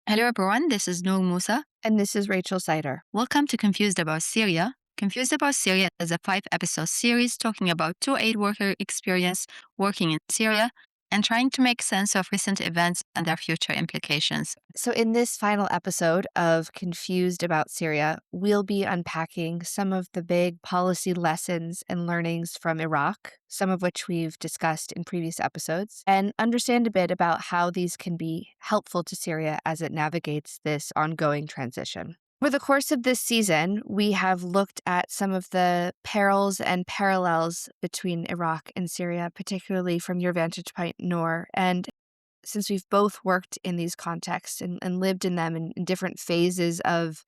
Hello, everyone. This is Noor Mousa. And this is Rachel Sider. Welcome to Confused About Syria. Confused About Syria is a 5 episode series talking about two aid worker experience working in Syria and trying to make sense of recent events and their future implications. So, in this final episode of Confused About Syria, we'll be unpacking some of the big policy lessons and learnings from Iraq, some of which we've discussed in previous episodes, and understand a bit about how these can be helpful to Syria as it navigates this ongoing transition. Over the course of this season, we have looked at some of the perils and parallels between Iraq and Syria, particularly from your vantage point, Noor. And since we've both worked in these contexts and lived in them in different phases of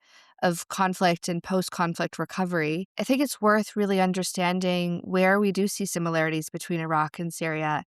conflict and post-conflict recovery, I think it's worth really understanding where we do see similarities between Iraq and Syria,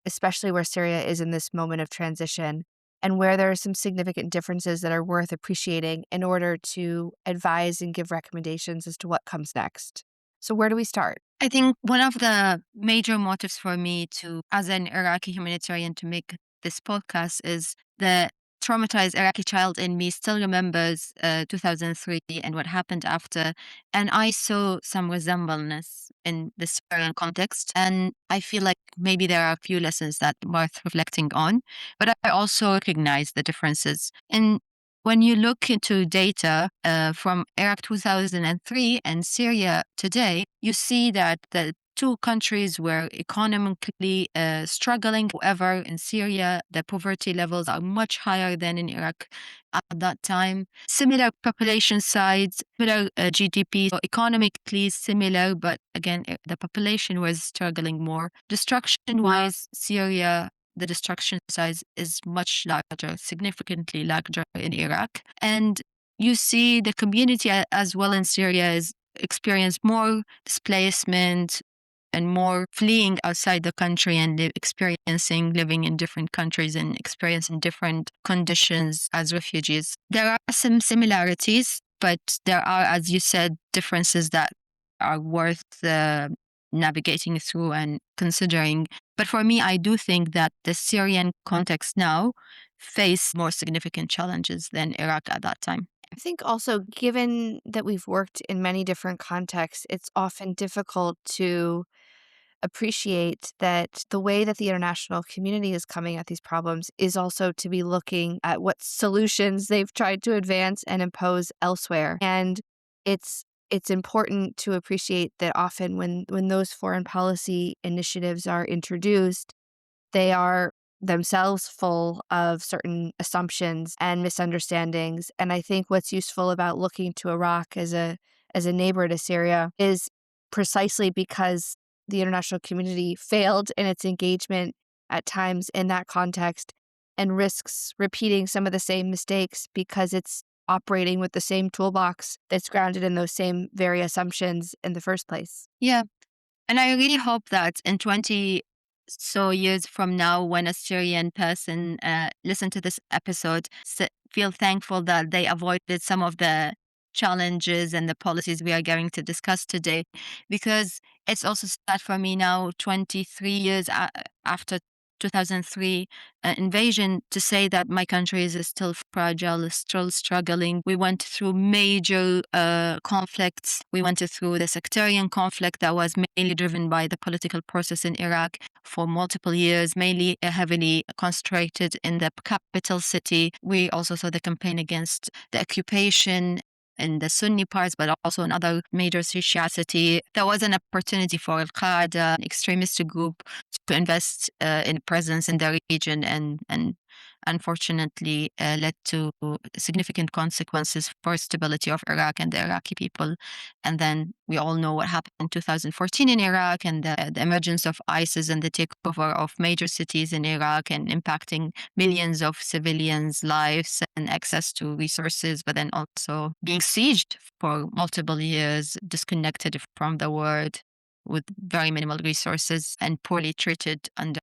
especially where Syria is in this moment of transition, and where there are some significant differences that are worth appreciating in order to advise and give recommendations as to what comes next. So where do we start? I think one of the major motives for me as an Iraqi humanitarian, to make this podcast is the traumatized Iraqi child in me still remembers 2003 and what happened after. And I saw some resemblance in the Syrian context. And I feel like maybe there are a few lessons that worth reflecting on. But I also recognize the differences. And when you look into data from Iraq 2003 and Syria today, you see that the two countries were economically struggling. However, in Syria, the poverty levels are much higher than in Iraq at that time. Similar population size, similar GDP, so economically similar, but again, the population was struggling more. Destruction wise, Syria, the destruction size is much larger, significantly larger in Iraq. And you see the community as well in Syria is experience more displacement and more fleeing outside the country and experiencing living in different countries and experiencing different conditions as refugees. There are some similarities, but there are, as you said, differences that are worth navigating through and considering. But for me, I do think that the Syrian context now face more significant challenges than Iraq at that time. I think also, given that we've worked in many different contexts, it's often difficult to appreciate that the way that the international community is coming at these problems is also to be looking at what solutions they've tried to advance and impose elsewhere. And it's important to appreciate that often when those foreign policy initiatives are introduced, they are themselves full of certain assumptions and misunderstandings. And I think what's useful about looking to Iraq as a neighbor to Syria is precisely because the international community failed in its engagement at times in that context and risks repeating some of the same mistakes because it's operating with the same toolbox that's grounded in those same very assumptions in the first place. Yeah. And I really hope that in 20 so years from now, when a Syrian person listen to this episode, feel thankful that they avoided some of the challenges and the policies we are going to discuss today, because it's also sad for me now, 23 years after 2003 invasion, to say that my country is still fragile, is still struggling. We went through major conflicts. We went through the sectarian conflict that was mainly driven by the political process in Iraq for multiple years, mainly heavily concentrated in the capital city. We also saw the campaign against the occupation in the Sunni parts, but also in other major Shiite. There was an opportunity for Al Qaeda, an extremist group, to invest in presence in the region, and unfortunately led to significant consequences for stability of Iraq and the Iraqi people. And then we all know what happened in 2014 in Iraq, and the emergence of ISIS and the takeover of major cities in Iraq and impacting millions of civilians' lives and access to resources, but then also being sieged for multiple years, disconnected from the world with very minimal resources and poorly treated under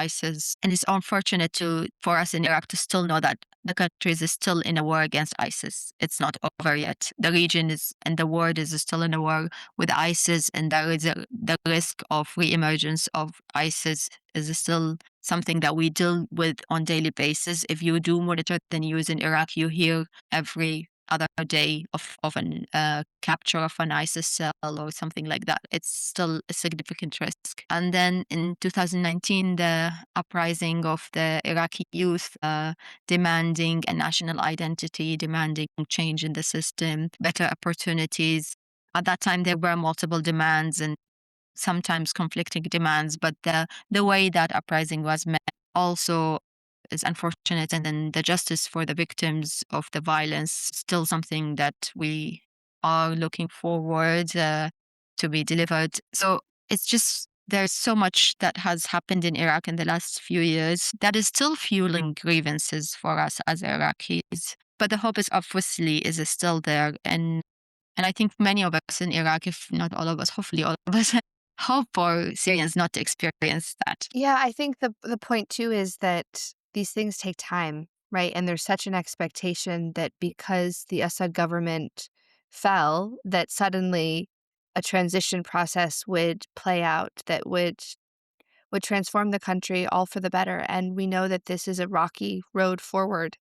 ISIS. And it's unfortunate for us in Iraq to still know that the country is still in a war against ISIS. It's not over yet. The region is and the world is still in a war with ISIS, and the risk of re-emergence of ISIS is still something that we deal with on daily basis. If you do monitor the news in Iraq, you hear every other day of an capture of an ISIS cell or something like that. It's still a significant risk. And then in 2019, the uprising of the Iraqi youth demanding a national identity, demanding change in the system, better opportunities. At that time, there were multiple demands and sometimes conflicting demands, but the way that uprising was met also is unfortunate. And then the justice for the victims of the violence still something that we are looking forward to be delivered. So it's just there's so much that has happened in Iraq in the last few years that is still fueling grievances for us as Iraqis. But the hope is obviously is still there, and I think many of us in Iraq, if not all of us, hopefully all of us, hope for Syrians not to experience that. Yeah, I think the point too is that these things take time, right? And there's such an expectation that because the Assad government fell, that suddenly a transition process would play out that would transform the country all for the better. And we know that this is a rocky road forward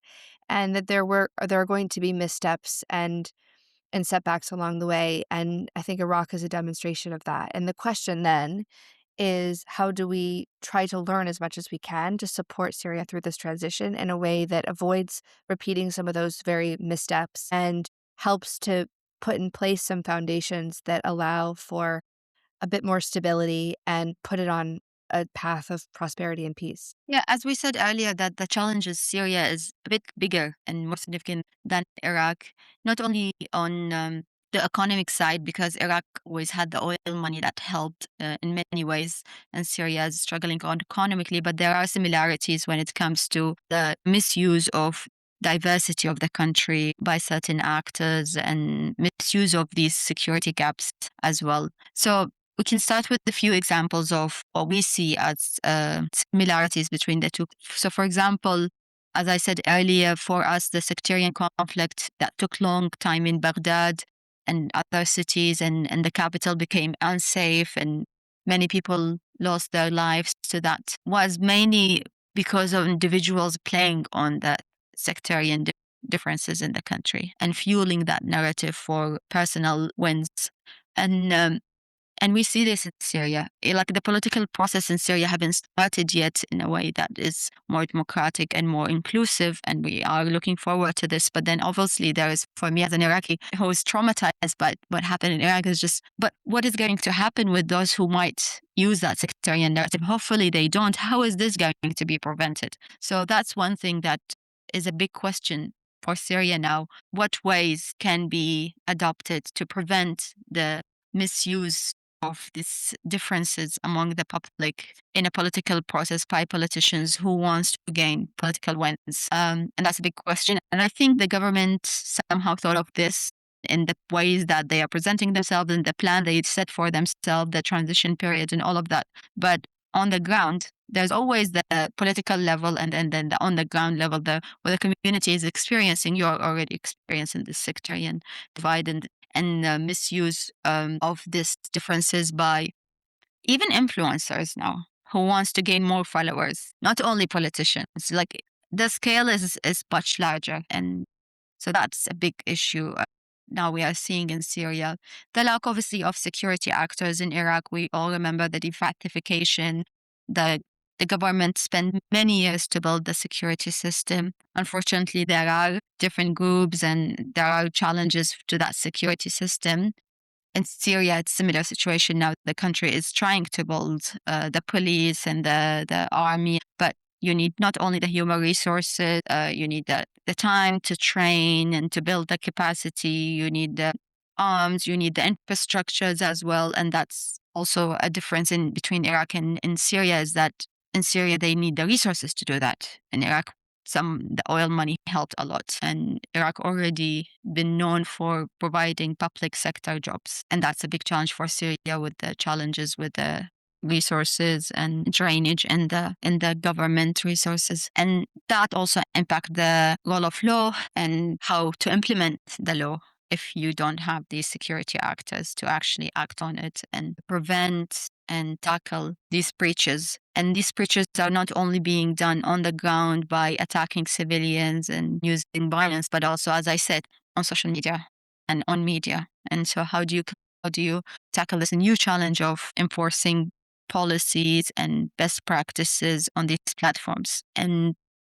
and that there are going to be missteps and setbacks along the way. And I think Iraq is a demonstration of that. And the question then is how do we try to learn as much as we can to support Syria through this transition in a way that avoids repeating some of those very missteps and helps to put in place some foundations that allow for a bit more stability and put it on a path of prosperity and peace. Yeah, as we said earlier, that the challenge is Syria is a bit bigger and more significant than Iraq, not only on the economic side, because Iraq always had the oil money that helped in many ways, and Syria is struggling on economically, but there are similarities when it comes to the misuse of diversity of the country by certain actors and misuse of these security gaps as well. So we can start with a few examples of what we see as similarities between the two. So, for example, as I said earlier, for us, the sectarian conflict that took long time in Baghdad and other cities, and the capital became unsafe, and many people lost their lives to that, was mainly because of individuals playing on the sectarian differences in the country and fueling that narrative for personal wins. And and we see this in Syria. Like the political process in Syria haven't started yet in a way that is more democratic and more inclusive. And we are looking forward to this. But then obviously there is, for me as an Iraqi who is traumatized by what happened in Iraq is just, but what is going to happen with those who might use that sectarian narrative? Hopefully they don't. How is this going to be prevented? So that's one thing that is a big question for Syria now. What ways can be adopted to prevent the misuse of these differences among the public in a political process by politicians who wants to gain political wins? And that's a big question. And I think the government somehow thought of this in the ways that they are presenting themselves and the plan they set for themselves, the transition period and all of that. But on the ground, there's always the political level and then the on the ground level, the where the community is experiencing, you're already experiencing this sectarian divide and misuse of these differences by even influencers now who wants to gain more followers, not only politicians. Like the scale is much larger, and so that's a big issue. Now we are seeing in Syria the lack, obviously, of security actors in Iraq. We all remember the defactification. The the government spent many years to build the security system. Unfortunately, there are different groups and there are challenges to that security system. In Syria, it's a similar situation now. The country is trying to build the police and the army, but you need not only the human resources, you need the time to train and to build the capacity. You need the arms, you need the infrastructures as well. And that's also a difference in between Iraq and in Syria is that in Syria, they need the resources to do that. In Iraq, the oil money helped a lot, and Iraq already been known for providing public sector jobs, and that's a big challenge for Syria with the challenges with the resources and drainage in the government resources. And that also impact the role of law and how to implement the law if you don't have these security actors to actually act on it and prevent and tackle these breaches. And these breaches are not only being done on the ground by attacking civilians and using violence, but also, as I said, on social media and on media. And so how do you tackle this new challenge of enforcing policies and best practices on these platforms and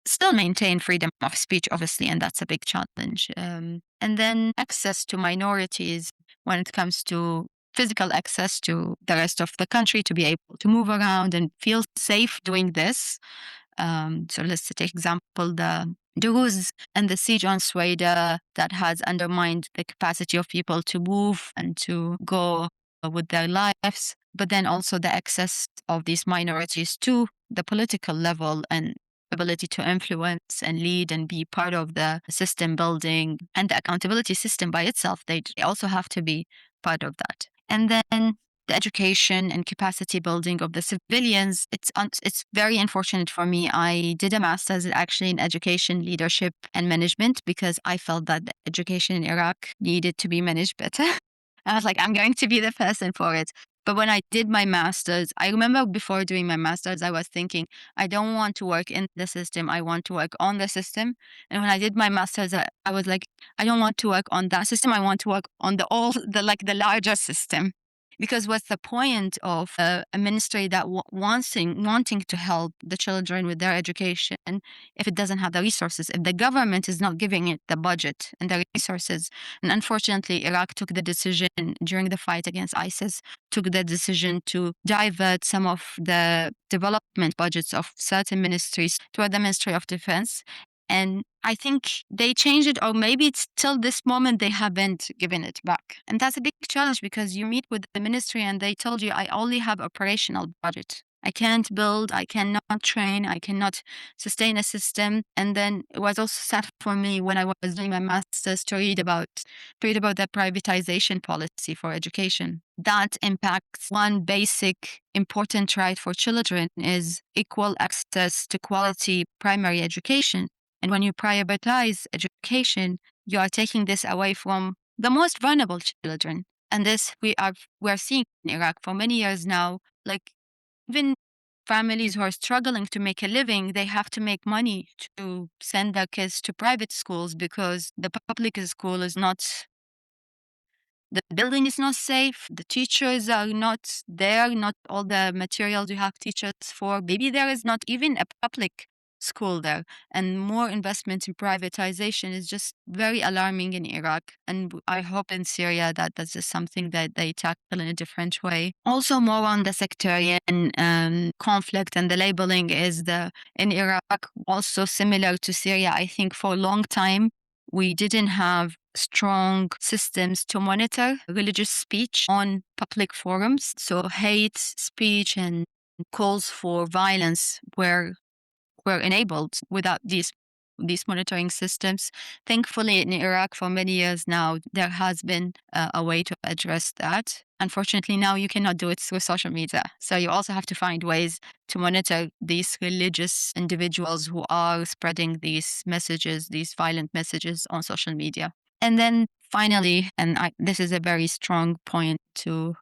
still maintain freedom of speech, obviously, and that's a big challenge. And then access to minorities when it comes to physical access to the rest of the country to be able to move around and feel safe doing this. So let's take example the ruse and the siege on Sweden that has undermined the capacity of people to move and to go with their lives, but then also the access of these minorities to the political level and ability to influence and lead and be part of the system building and the accountability system by itself. They also have to be part of that. And then the education and capacity building of the civilians. It's very unfortunate for me. I did a master's actually in education, leadership, and management because I felt that the education in Iraq needed to be managed better. I was like, I'm going to be the person for it. But when I did my master's, I remember before doing my master's, I was thinking, I don't want to work in the system. I want to work on the system. And when I did my master's, I was like, I don't want to work on that system. I want to work on the larger system. Because what's the point of a ministry that wanting to help the children with their education if it doesn't have the resources, if the government is not giving it the budget and the resources? And unfortunately, Iraq took the decision during the fight against ISIS, took the decision to divert some of the development budgets of certain ministries toward the Ministry of Defense. And I think they changed it, or maybe it's till this moment they haven't given it back. And that's a big challenge because you meet with the ministry and they told you, I only have operational budget. I can't build, I cannot train, I cannot sustain a system. And then it was also sad for me when I was doing my master's to read about the privatization policy for education. That impacts one basic important right for children is equal access to quality primary education. And when you prioritize education, you are taking this away from the most vulnerable children. And this we're seeing in Iraq for many years now. Like even families who are struggling to make a living, they have to make money to send their kids to private schools because the public school is not the building is not safe. The teachers are not there. Not all the materials you have teachers for. Maybe there is not even a public school there. And more investment in privatization is just very alarming in Iraq. And I hope in Syria that that's just something that they tackle in a different way. Also, more on the sectarian conflict and the labeling is in Iraq also similar to Syria. I think for a long time we didn't have strong systems to monitor religious speech on public forums. So hate speech and calls for violence were enabled without these monitoring systems. Thankfully, in Iraq for many years now, there has been a way to address that. Unfortunately, now you cannot do it through social media. So you also have to find ways to monitor these religious individuals who are spreading these messages, these violent messages on social media. And then finally, this is a very strong point to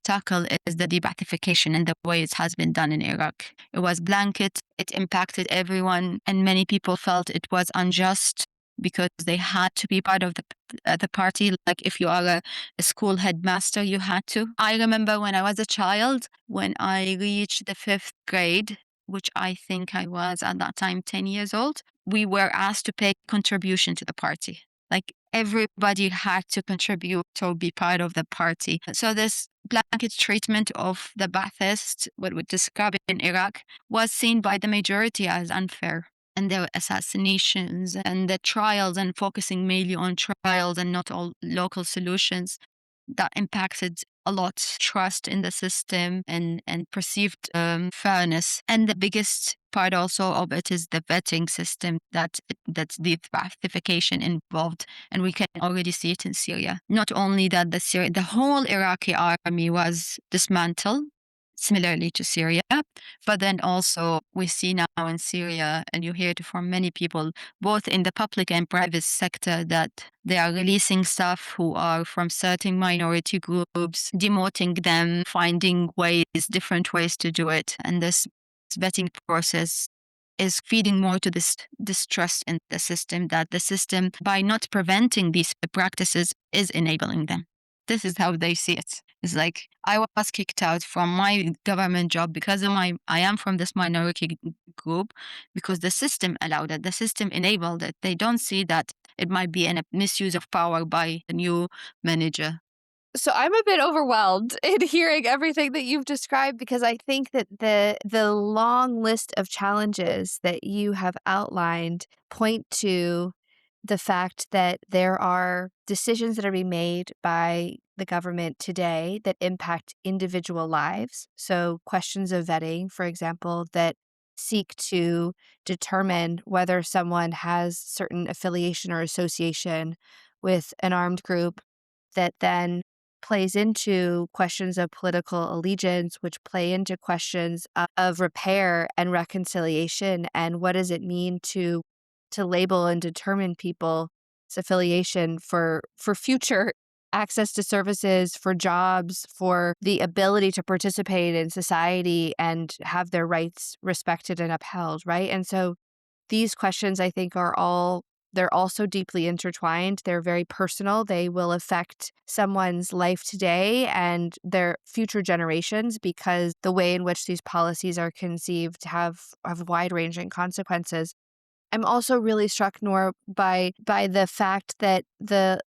tackle is the de-Baathification and the way it has been done in Iraq. It was blanket, it impacted everyone, and many people felt it was unjust because they had to be part of the party. Like if you are a school headmaster, you had to. I remember when I was a child, when I reached the 5th grade, which I think I was at that time 10 years old, we were asked to pay contribution to the party. Like everybody had to contribute to be part of the party. So this blanket treatment of the Ba'athists, what we describe in Iraq, was seen by the majority as unfair. And there were assassinations and the trials and focusing mainly on trials and not all local solutions that impacted a lot trust in the system and perceived fairness. And the biggest part also of it is the vetting system that's the ratification involved. And we can already see it in Syria. Not only that the whole Iraqi army was dismantled similarly to Syria. But then also we see now in Syria, and you hear it from many people, both in the public and private sector, that they are releasing staff who are from certain minority groups, demoting them, finding ways, different ways to do it. And this vetting process is feeding more to this distrust in the system, that the system, by not preventing these practices, is enabling them. This is how they see it. It's like I was kicked out from my government job because I am from this minority group, because the system allowed it, the system enabled it. They don't see that it might be a misuse of power by the new manager. So I'm a bit overwhelmed in hearing everything that you've described because I think that the long list of challenges that you have outlined point to the fact that there are decisions that are being made by the government today that impact individual lives. So questions of vetting, for example, that seek to determine whether someone has certain affiliation or association with an armed group that then plays into questions of political allegiance, which play into questions of repair and reconciliation, and what does it mean to label and determine people's affiliation for future access to services, for jobs, for the ability to participate in society and have their rights respected and upheld, right? And so these questions, I think, they're also deeply intertwined. They're very personal. They will affect someone's life today and their future generations because the way in which these policies are conceived have wide-ranging consequences. I'm also really struck, Noor, by the fact that the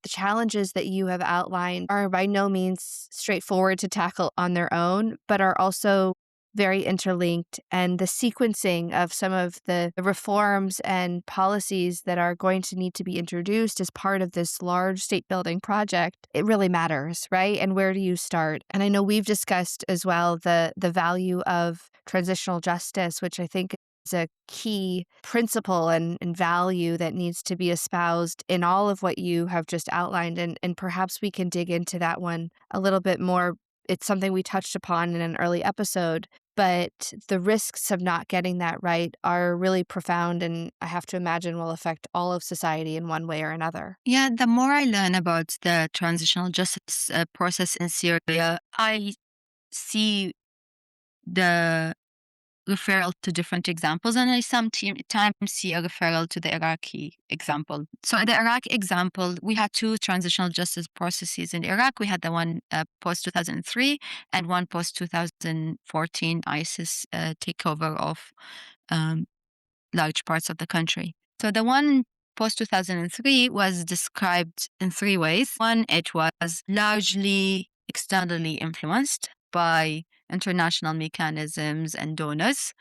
challenges that you have outlined are by no means straightforward to tackle on their own, but are also very interlinked. And the sequencing of some of the reforms and policies that are going to need to be introduced as part of this large state building project, it really matters, right? And where do you start? And I know we've discussed as well the value of transitional justice, which I think is a key principle and value that needs to be espoused in all of what you have just outlined. And perhaps we can dig into that one a little bit more. It's something we touched upon in an early episode, but the risks of not getting that right are really profound and I have to imagine will affect all of society in one way or another. Yeah, the more I learn about the transitional justice process in Syria, I see the referral to different examples, and I sometimes see a referral to the Iraqi example. So, in the Iraq example, we had two transitional justice processes in Iraq. We had the one post 2003 and one post 2014 ISIS takeover of um, large parts of the country. So, the one post 2003 was described in three ways. One, it was largely externally influenced by international mechanisms and donors.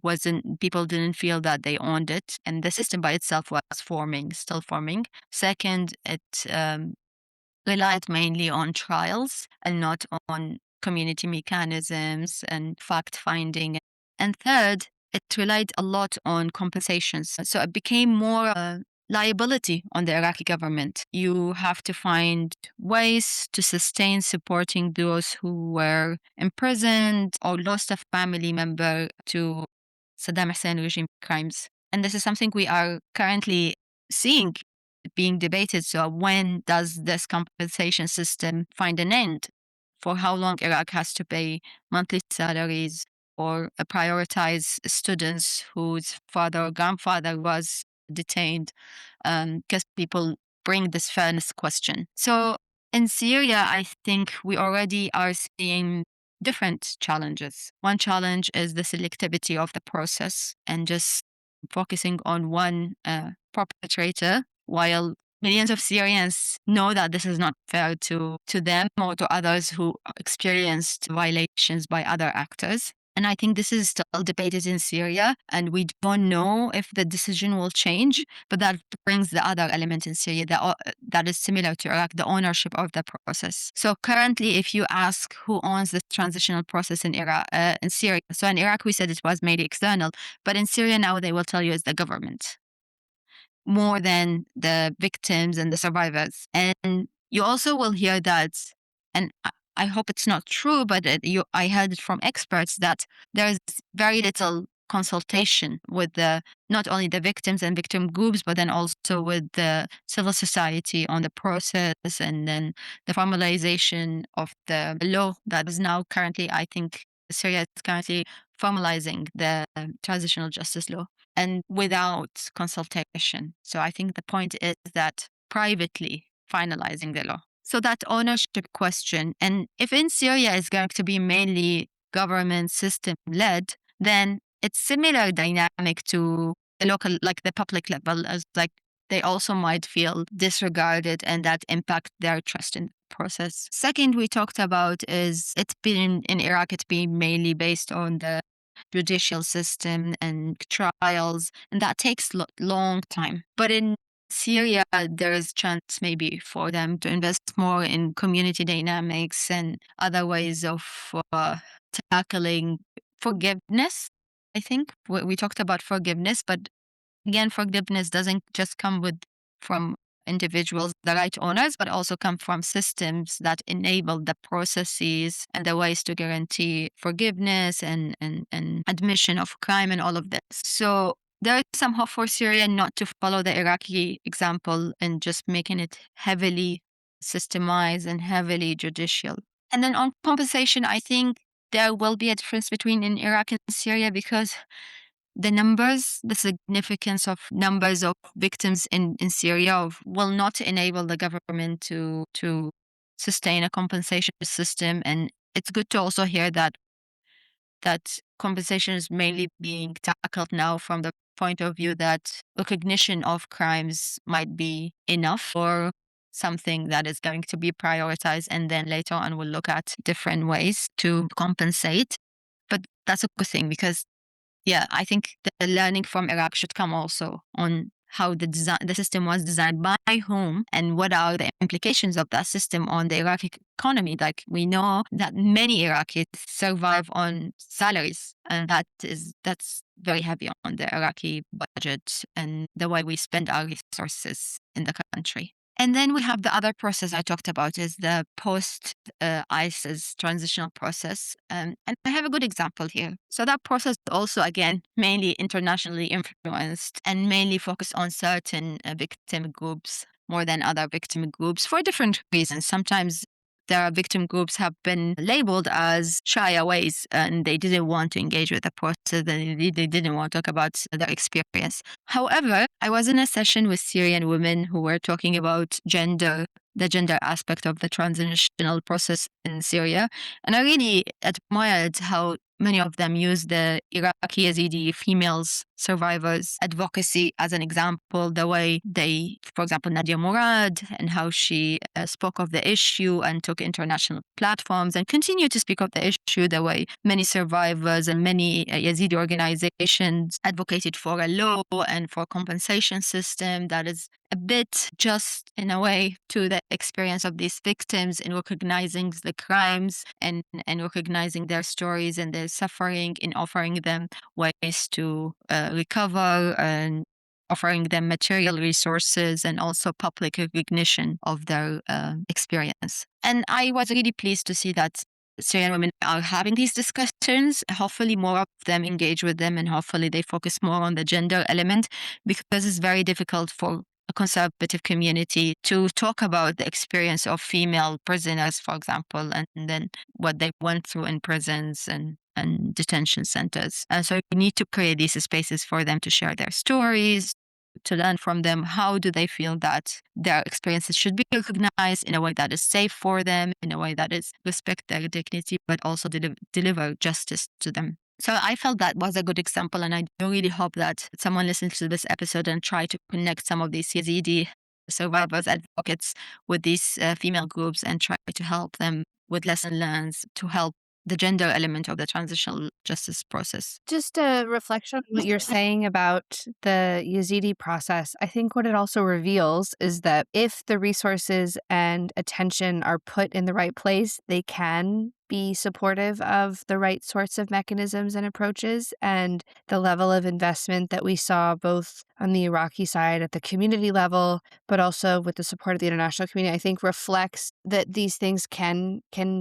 Wasn't People didn't feel that they owned it, and the system by itself was forming, still forming. Second, it relied mainly on trials and not on community mechanisms and fact finding. And third, it relied a lot on compensations. So it became more liability on the Iraqi government. You have to find ways to sustain supporting those who were imprisoned or lost a family member to Saddam Hussein regime crimes. And this is something we are currently seeing being debated. So when does this compensation system find an end? For how long Iraq has to pay monthly salaries or prioritize students whose father or grandfather was detained? Because people bring this fairness question. So in Syria, I think we already are seeing different challenges. One challenge is the selectivity of the process and just focusing on one perpetrator, while millions of Syrians know that this is not fair to them or to others who experienced violations by other actors. And I think this is still debated in Syria, and we don't know if the decision will change. But that brings the other element in Syria that is similar to Iraq, the ownership of the process. So currently, if you ask who owns the transitional process in Iraq, in Syria, so in Iraq we said it was mainly external, but in Syria now they will tell you it's the government more than the victims and the survivors. And you also will hear that, and I hope it's not true, but I heard it from experts that there's very little consultation with the not only the victims and victim groups, but then also with the civil society on the process, and then the formalization of the law that is now currently, I think, Syria is currently formalizing the transitional justice law and without consultation. So I think the point is that privately finalizing the law. So that ownership question, and if in Syria is going to be mainly government system led, then it's similar dynamic to the local, like the public level, as like they also might feel disregarded and that impact their trust in the process. Second, we talked about is it's been in Iraq, it's been mainly based on the judicial system and trials, and that takes long time. But in Syria, there is chance maybe for them to invest more in community dynamics and other ways of tackling forgiveness. I think we talked about forgiveness, but again, forgiveness doesn't just come with from individuals, the right owners, but also come from systems that enable the processes and the ways to guarantee forgiveness and admission of crime and all of this. So there is some hope for Syria not to follow the Iraqi example and just making it heavily systemized and heavily judicial. And then on compensation, I think there will be a difference between in Iraq and Syria because the numbers, the significance of numbers of victims in Syria will not enable the government to sustain a compensation system. And it's good to also hear that compensation is mainly being tackled now from the point of view that recognition of crimes might be enough or something that is going to be prioritized. And then later on, we'll look at different ways to compensate. But that's a good thing because yeah, I think the learning from Iraq should come also on how the system was designed by whom and what are the implications of that system on the Iraqi economy. Like we know that many Iraqis survive on salaries, and that's very heavy on the Iraqi budget and the way we spend our resources in the country. And then we have the other process I talked about is the post ISIS transitional process. And I have a good example here. So that process also, again, mainly internationally influenced and mainly focused on certain victim groups more than other victim groups for different reasons. Sometimes their victim groups have been labeled as shy-aways and they didn't want to engage with the process. They didn't want to talk about their experience. However, I was in a session with Syrian women who were talking about gender, the gender aspect of the transitional process in Syria. And I really admired how many of them use the Iraqi Yazidi females survivors advocacy as an example, the way they, for example, Nadia Murad, and how she spoke of the issue and took international platforms and continue to speak of the issue, the way many survivors and many Yazidi organizations advocated for a law and for compensation system that is a bit just in a way to the experience of these victims in recognizing the crimes and recognizing their stories and their suffering in offering them ways to recover and offering them material resources and also public recognition of their experience. And I was really pleased to see that Syrian women are having these discussions. Hopefully, more of them engage with them, and hopefully, they focus more on the gender element because it's very difficult for a conservative community to talk about the experience of female prisoners, for example, and then what they went through in prisons and detention centers. And so we need to create these spaces for them to share their stories, to learn from them. How do they feel that their experiences should be recognized in a way that is safe for them, in a way that is respect their dignity, but also deliver justice to them. So I felt that was a good example, and I do really hope that someone listens to this episode and try to connect some of these Yazidi survivors, advocates with these female groups and try to help them with lesson learned to help the gender element of the transitional justice process. Just a reflection on what you're saying about the Yazidi process. I think what it also reveals is that if the resources and attention are put in the right place, they can be supportive of the right sorts of mechanisms and approaches. And the level of investment that we saw both on the Iraqi side at the community level, but also with the support of the international community, I think reflects that these things can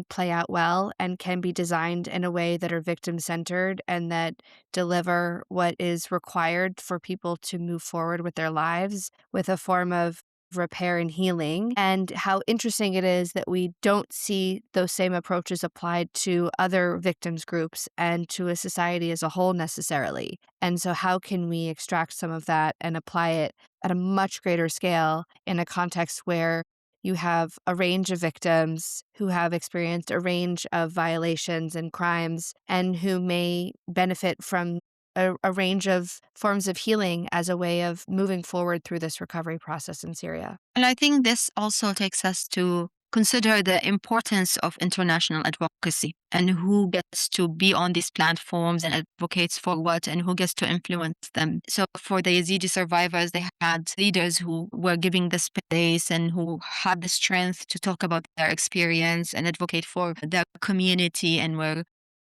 play out well and can be designed in a way that are victim centered and that deliver what is required for people to move forward with their lives with a form of repair and healing, and how interesting it is that we don't see those same approaches applied to other victims groups and to a society as a whole necessarily. And so how can we extract some of that and apply it at a much greater scale in a context where you have a range of victims who have experienced a range of violations and crimes and who may benefit from a range of forms of healing as a way of moving forward through this recovery process in Syria. And I think this also takes us to consider the importance of international advocacy and who gets to be on these platforms and advocates for what and who gets to influence them. So for the Yazidi survivors, they had leaders who were giving the space and who had the strength to talk about their experience and advocate for their community and were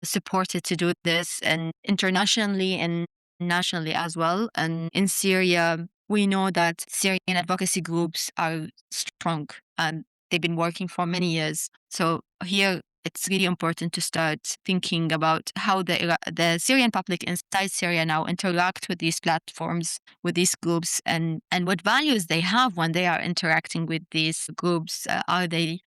supported to do this and internationally and nationally as well. And in Syria, we know that Syrian advocacy groups are strong and they've been working for many years. So here it's really important to start thinking about how the Syrian public inside Syria now interact with these platforms, with these groups, and what values they have when they are interacting with these groups. Are they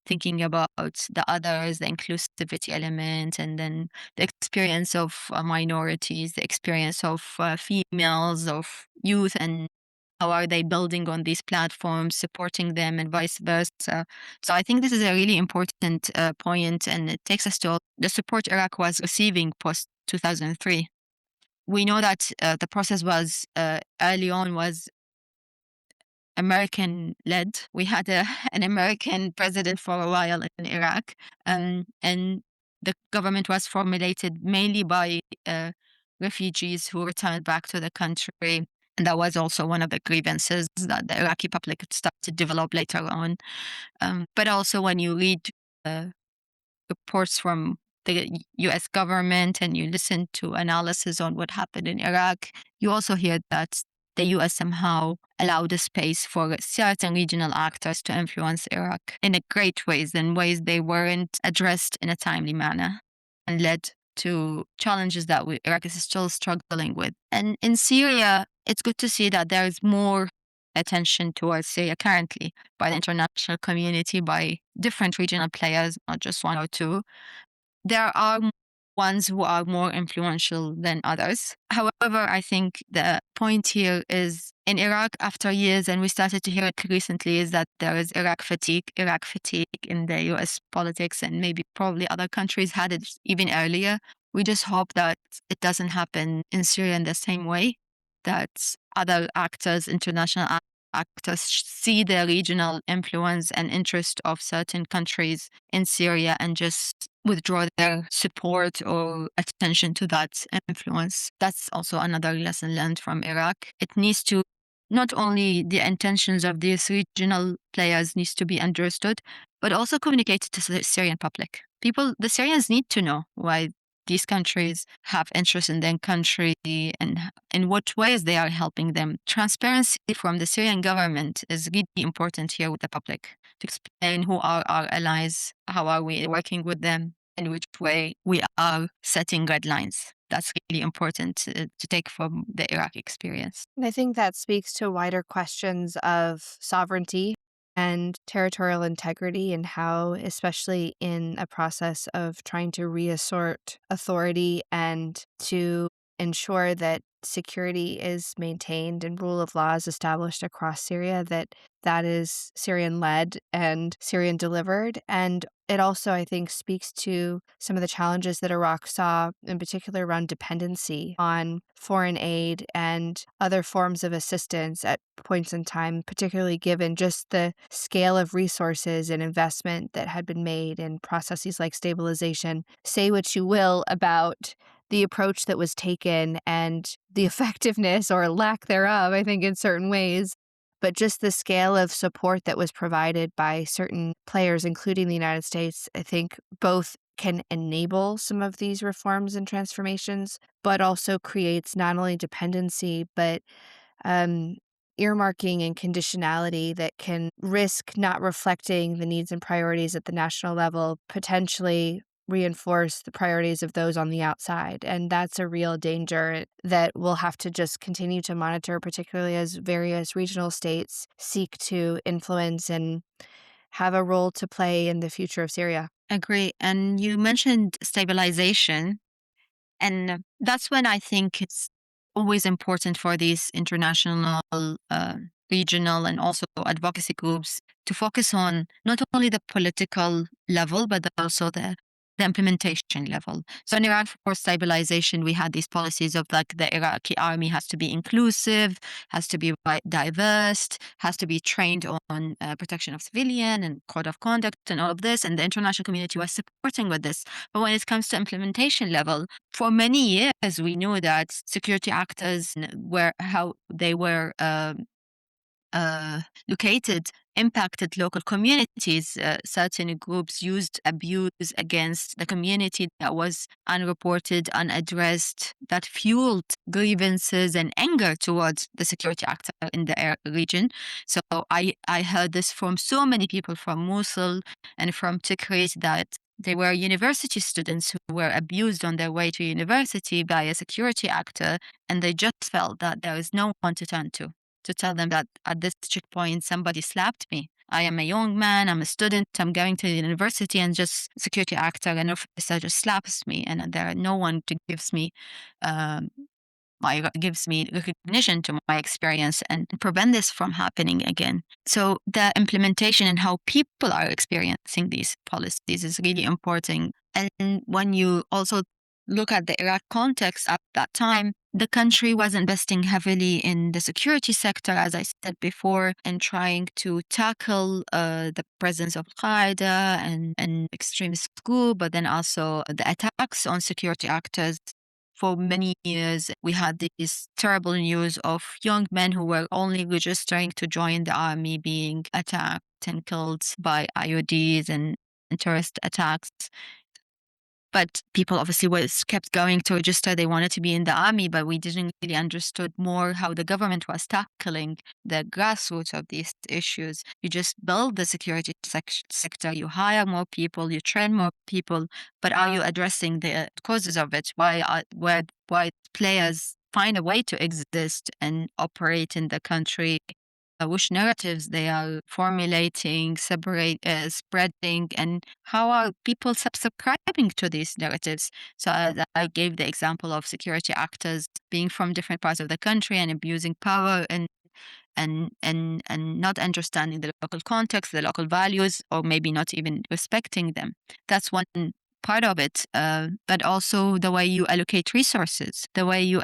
thinking about the others, the inclusivity element, and then the experience of minorities, the experience of females, of youth, and how are they building on these platforms, supporting them, and vice versa. So I think this is a really important point, and it takes us to the support Iraq was receiving post 2003. We know that the process was early on was American led. We had an American president for a while in Iraq, and the government was formulated mainly by refugees who returned back to the country. And that was also one of the grievances that the Iraqi public started to develop later on. But also, when you read uh, reports from the US government and you listen to analysis on what happened in Iraq, you also hear that the US somehow allowed a space for certain regional actors to influence Iraq in a great ways, in ways they weren't addressed in a timely manner and led to challenges that Iraq is still struggling with. And in Syria, it's good to see that there is more attention towards Syria currently by the international community, by different regional players, not just one or two. There are ones who are more influential than others. However, I think the point here is in Iraq, after years, and we started to hear it recently, is that there is Iraq fatigue in the US politics, and maybe probably other countries had it even earlier. We just hope that it doesn't happen in Syria in the same way, that other actors, international actors, see the regional influence and interest of certain countries in Syria and just withdraw their support or attention to that influence. That's also another lesson learned from Iraq. It needs to not only the intentions of these regional players needs to be understood, but also communicated to the Syrian public. The Syrians need to know why these countries have interest in their country and in what ways they are helping them. Transparency from the Syrian government is really important here with the public to explain who are our allies, how are we working with them, in which way we are setting guidelines. That's really important to take from the Iraq experience. And I think that speaks to wider questions of sovereignty and territorial integrity, and how, especially in a process of trying to reassert authority and to ensure that security is maintained and rule of law is established across Syria, that is Syrian led and Syrian delivered. And it also, I think, speaks to some of the challenges that Iraq saw, in particular around dependency on foreign aid and other forms of assistance at points in time, particularly given just the scale of resources and investment that had been made in processes like stabilization. Say what you will about the approach that was taken and the effectiveness or lack thereof, I think, in certain ways. But just the scale of support that was provided by certain players, including the United States, I think both can enable some of these reforms and transformations, but also creates not only dependency, but um, earmarking and conditionality that can risk not reflecting the needs and priorities at the national level, potentially reinforce the priorities of those on the outside. And that's a real danger that we'll have to just continue to monitor, particularly as various regional states seek to influence and have a role to play in the future of Syria. Agree. And you mentioned stabilization. And that's when I think it's always important for these international, regional, and also advocacy groups to focus on not only the political level, but also the implementation level. So in Iraq, for stabilization, we had these policies of like the Iraqi army has to be inclusive, has to be diverse, has to be trained on protection of civilian and code of conduct and all of this. And the international community was supporting with this. But when it comes to implementation level, for many years, we knew that security actors were how they were located impacted local communities. Certain groups used abuse against the community that was unreported, unaddressed, that fueled grievances and anger towards the security actor in the region. So I heard this from so many people from Mosul and from Tikrit that they were university students who were abused on their way to university by a security actor, and they just felt that there is no one to tell them that at this checkpoint somebody slapped me. I am a young man, I'm a student, I'm going to the university, and just security actor and officer just slaps me, and there are no one to um, gives me recognition to my experience and prevent this from happening again. So the implementation and how people are experiencing these policies is really important. And when you also look at the Iraq context at that time, the country was investing heavily in the security sector, as I said before, and trying to tackle the presence of Al Qaeda and extremist group, but then also the attacks on security actors. For many years, we had this terrible news of young men who were only registering to join the army being attacked and killed by IODs and terrorist attacks. But people obviously was kept going to register. They wanted to be in the army, but we didn't really understood more how the government was tackling the grassroots of these issues. You just build the security sector, you hire more people, you train more people, but are you addressing the causes of it? Why players find a way to exist and operate in the country? Which narratives they are formulating, spreading, and how are people subscribing to these narratives? So I gave the example of security actors being from different parts of the country and abusing power and not understanding the local context, the local values, or maybe not even respecting them. That's one part of it, but also the way you allocate resources, the way you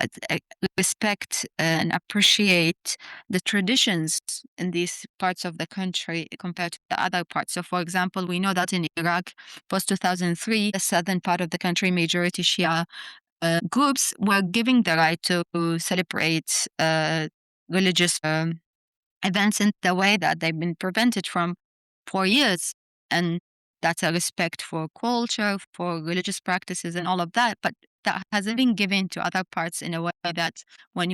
respect and appreciate the traditions in these parts of the country compared to the other parts. So, for example, we know that in Iraq, post 2003, the southern part of the country, majority Shia groups were giving the right to celebrate religious events in the way that they've been prevented from for years. And that's a respect for culture, for religious practices, and all of that. But that hasn't been given to other parts in a way that when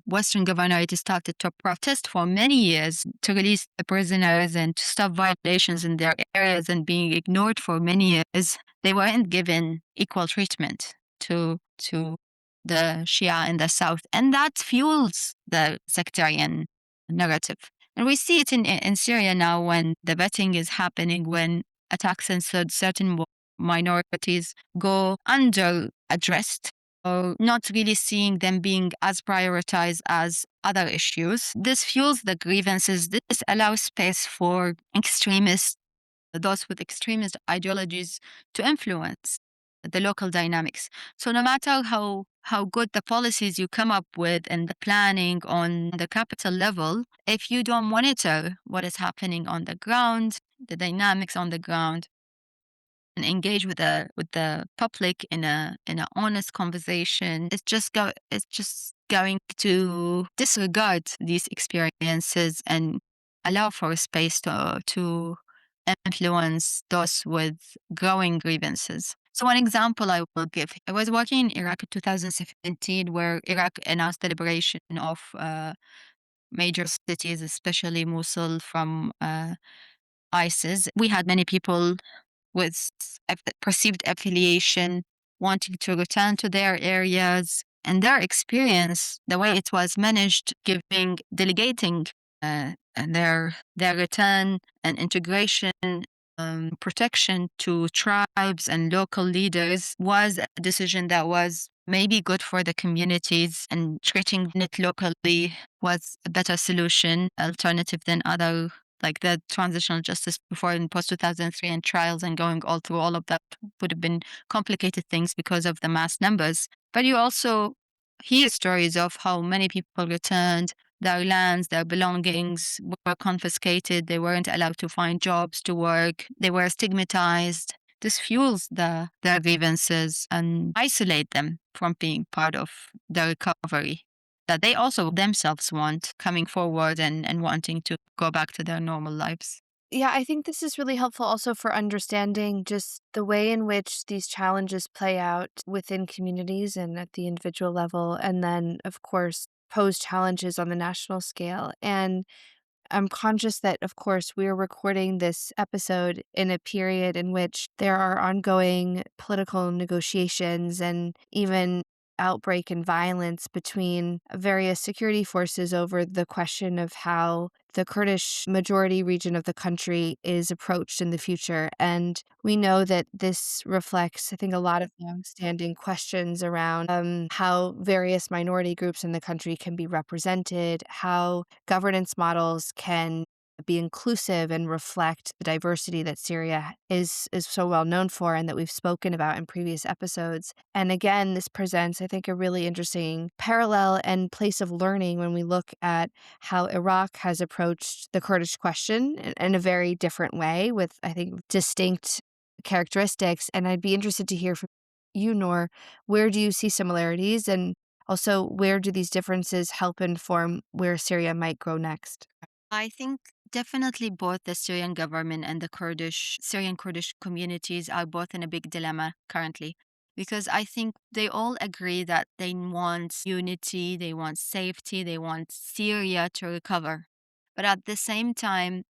Western governorate started to protest for many years to release the prisoners and to stop violations in their areas and being ignored for many years, they weren't given equal treatment to the Shia in the south, and that fuels the sectarian narrative. And we see it in Syria now when the vetting is happening, when attacks on certain minorities go under addressed or not really seeing them being as prioritized as other issues. This fuels the grievances. This allows space for extremists, those with extremist ideologies, to influence the local dynamics. So no matter how good the policies you come up with and the planning on the capital level, if you don't monitor what is happening on the ground, the dynamics on the ground, and engage with the public in a honest conversation, it's just going to disregard these experiences and allow for a space to influence those with growing grievances. So one example I will give, I was working in Iraq in 2017, where Iraq announced the liberation of major cities, especially Mosul, from ISIS. We had many people with perceived affiliation wanting to return to their areas, and their experience, the way it was managed, delegating and their return and integration, protection to tribes and local leaders, was a decision that was maybe good for the communities, and treating it locally was a better solution, alternative than other, like the transitional justice before and post 2003 and trials, and going all through all of that would have been complicated things because of the mass numbers. But you also hear stories of how many people returned, their lands, their belongings were confiscated, they weren't allowed to find jobs to work, they were stigmatized. This fuels their grievances and isolate them from being part of the recovery that they also themselves want, coming forward and wanting to go back to their normal lives. Yeah, I think this is really helpful also for understanding just the way in which these challenges play out within communities and at the individual level, and then, of course, pose challenges on the national scale. And I'm conscious that, of course, we're recording this episode in a period in which there are ongoing political negotiations and even outbreak and violence between various security forces over the question of how the Kurdish majority region of the country is approached in the future. And we know that this reflects, I think, a lot of longstanding questions around how various minority groups in the country can be represented, how governance models can be inclusive and reflect the diversity that Syria is so well known for and that we've spoken about in previous episodes. And again, this presents, I think, a really interesting parallel and place of learning when we look at how Iraq has approached the Kurdish question in a very different way with, I think, distinct characteristics. And I'd be interested to hear from you, Noor, where do you see similarities, and also where do these differences help inform where Syria might grow next? I think definitely both the Syrian government and the Syrian Kurdish communities are both in a big dilemma currently. Because I think they all agree that they want unity, they want safety, they want Syria to recover. But at the same time,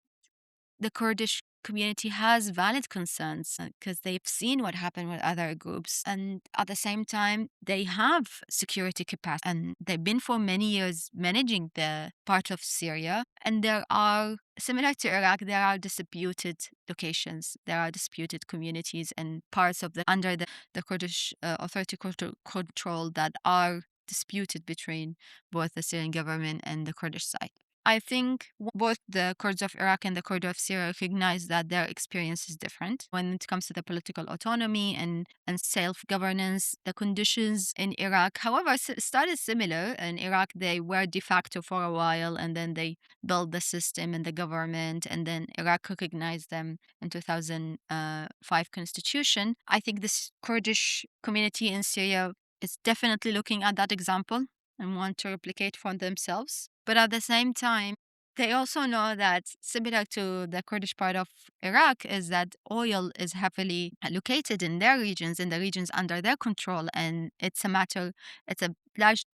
the Kurdish community has valid concerns because they've seen what happened with other groups. And at the same time, they have security capacity and they've been for many years managing the part of Syria. And there are, similar to Iraq, there are disputed locations, there are disputed communities and parts of under the Kurdish authority control that are disputed between both the Syrian government and the Kurdish side. I think both the Kurds of Iraq and the Kurds of Syria recognize that their experience is different when it comes to the political autonomy and self governance. The conditions in Iraq, however, started similar. In Iraq, they were de facto for a while, and then they built the system and the government, and then Iraq recognized them in 2005 constitution. I think this Kurdish community in Syria is definitely looking at that example and want to replicate for themselves. But at the same time, they also know that, similar to the Kurdish part of Iraq, is that oil is heavily located in their regions, in the regions under their control, and it's it's a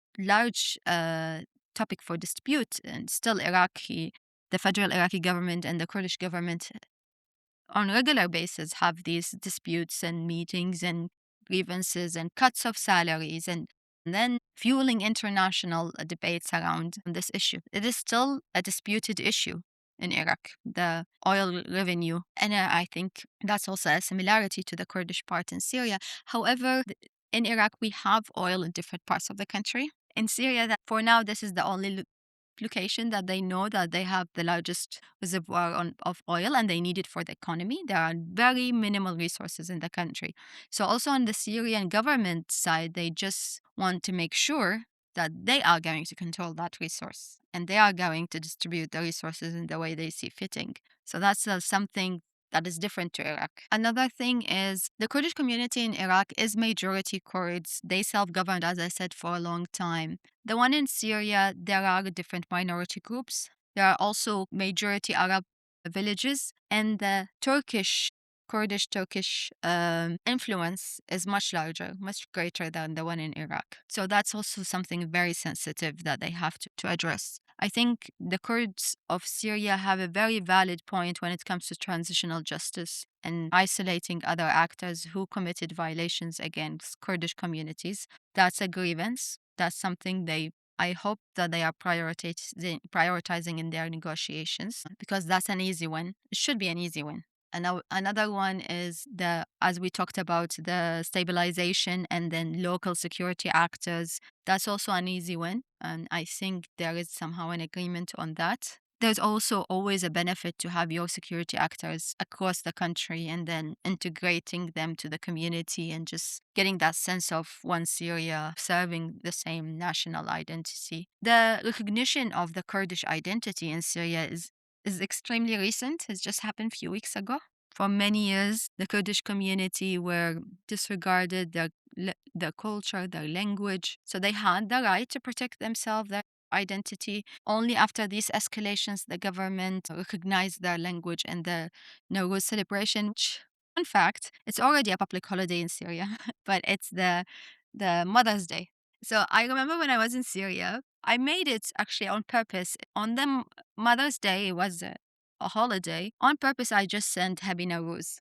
large topic for dispute. And still, the federal Iraqi government and the Kurdish government on regular basis have these disputes and meetings and grievances and cuts of salaries, and then fueling international debates around this issue. It is still a disputed issue in Iraq, the oil revenue. And I think that's also a similarity to the Kurdish part in Syria. However, in Iraq, we have oil in different parts of the country. In Syria, that for now, this is the only location that they know that they have the largest reservoir of oil and they need it for the economy. There are very minimal resources in the country. So, also on the Syrian government side, they just want to make sure that they are going to control that resource and they are going to distribute the resources in the way they see fitting. So, that's something that is different to Iraq. Another thing is the Kurdish community in Iraq is majority Kurds. They self governed, as I said, for a long time. The one in Syria, there are different minority groups. There are also majority Arab villages, and the Kurdish Turkish influence is much larger, much greater than the one in Iraq. So that's also something very sensitive that they have to address. I think the Kurds of Syria have a very valid point when it comes to transitional justice and isolating other actors who committed violations against Kurdish communities. That's a grievance. That's something I hope that they are prioritizing in their negotiations because that's an easy one. It should be an easy one. Another one is as we talked about, the stabilization and then local security actors. That's also an easy one. And I think there is somehow an agreement on that. There's also always a benefit to have your security actors across the country and then integrating them to the community and just getting that sense of one Syria serving the same national identity. The recognition of the Kurdish identity in Syria is extremely recent. It's just happened a few weeks ago. For many years, the Kurdish community were disregarded, their culture, their language. So they had the right to protect themselves, their identity. Only after these escalations, the government recognized their language and the Nowruz celebration, which, in fact, it's already a public holiday in Syria, but it's the Mother's Day. So I remember when I was in Syria, I made it actually on purpose. On the Mother's Day, it was a holiday. On purpose, I just sent Happy Nowruz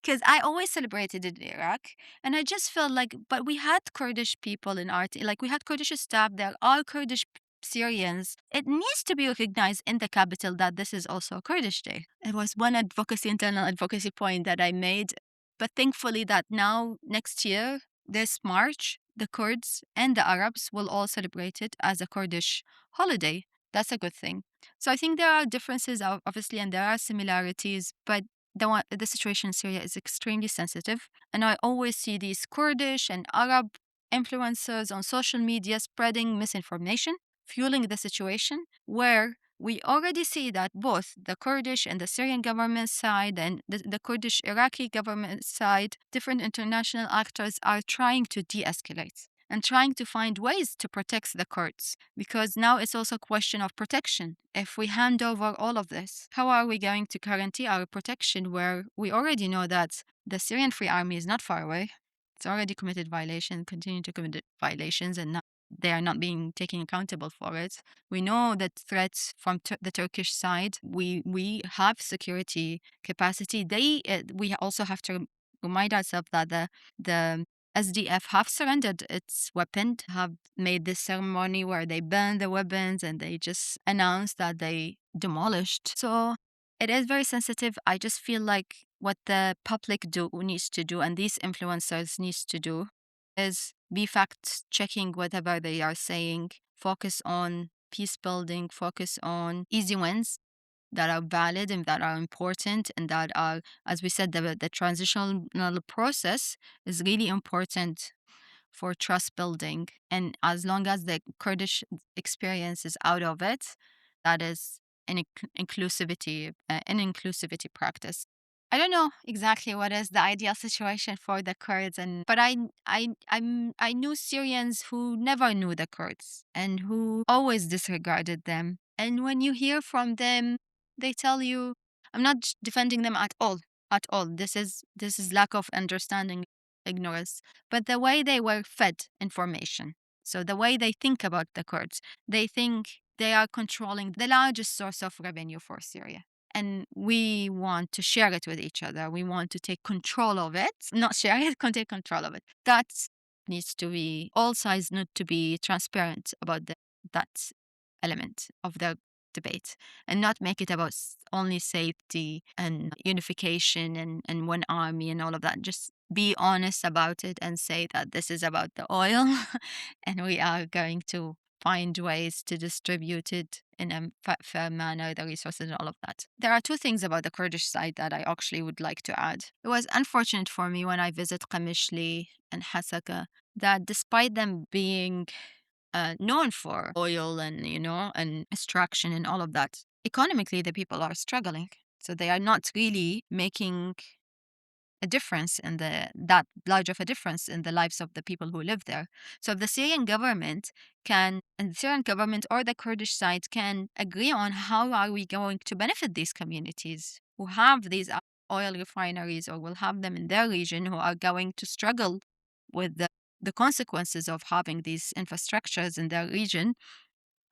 because I always celebrated it in Iraq, and I just felt like, but we had Kurdish people in art, like we had Kurdish staff there, all Kurdish Syrians. It needs to be recognized in the capital that this is also a Kurdish day. It was one internal advocacy point that I made, but thankfully that now next year, this March, the Kurds and the Arabs will all celebrate it as a Kurdish holiday. That's a good thing. So I think there are differences, obviously, and there are similarities, but the situation in Syria is extremely sensitive. And I always see these Kurdish and Arab influencers on social media spreading misinformation, fueling the situation where we already see that both the Kurdish and the Syrian government side and the Kurdish Iraqi government side, different international actors are trying to de escalate and trying to find ways to protect the Kurds. Because now it's also a question of protection. If we hand over all of this, how are we going to guarantee our protection where we already know that the Syrian Free Army is not far away? It's already committed violations, continue to commit violations, and they are not being taken accountable for it. We know that threats from the Turkish side. We have security capacity. We also have to remind ourselves that the SDF have surrendered its weapon, have made this ceremony where they burned the weapons and they just announced that they demolished. So it is very sensitive. I just feel like what the public needs to do and these influencers needs to do is be fact checking whatever they are saying, focus on peace building, focus on easy wins that are valid and that are important and that are, as we said, the transitional process is really important for trust building. And as long as the Kurdish experience is out of it, that is an inclusivity practice. I don't know exactly what is the ideal situation for the Kurds, but I knew Syrians who never knew the Kurds and who always disregarded them. And when you hear from them, they tell you, I'm not defending them at all, at all. This is lack of understanding, ignorance, but the way they were fed information. So the way they think about the Kurds, they think they are controlling the largest source of revenue for Syria. And we want to share it with each other. We want to take control of it, not share it, take control of it. That needs to be, all sides need to be transparent about that element of the debate and not make it about only safety and unification and one army and all of that. Just be honest about it and say that this is about the oil and we are going to find ways to distribute it in a fair manner, the resources and all of that. There are two things about the Kurdish side that I actually would like to add. It was unfortunate for me when I visit Qamishli and Hasaka that despite them being known for oil and and extraction and all of that, economically the people are struggling. So they are not really making a difference in that large of a difference in the lives of the people who live there. So if the Syrian government and the Syrian government or the Kurdish side can agree on how are we going to benefit these communities who have these oil refineries or will have them in their region, who are going to struggle with the consequences of having these infrastructures in their region.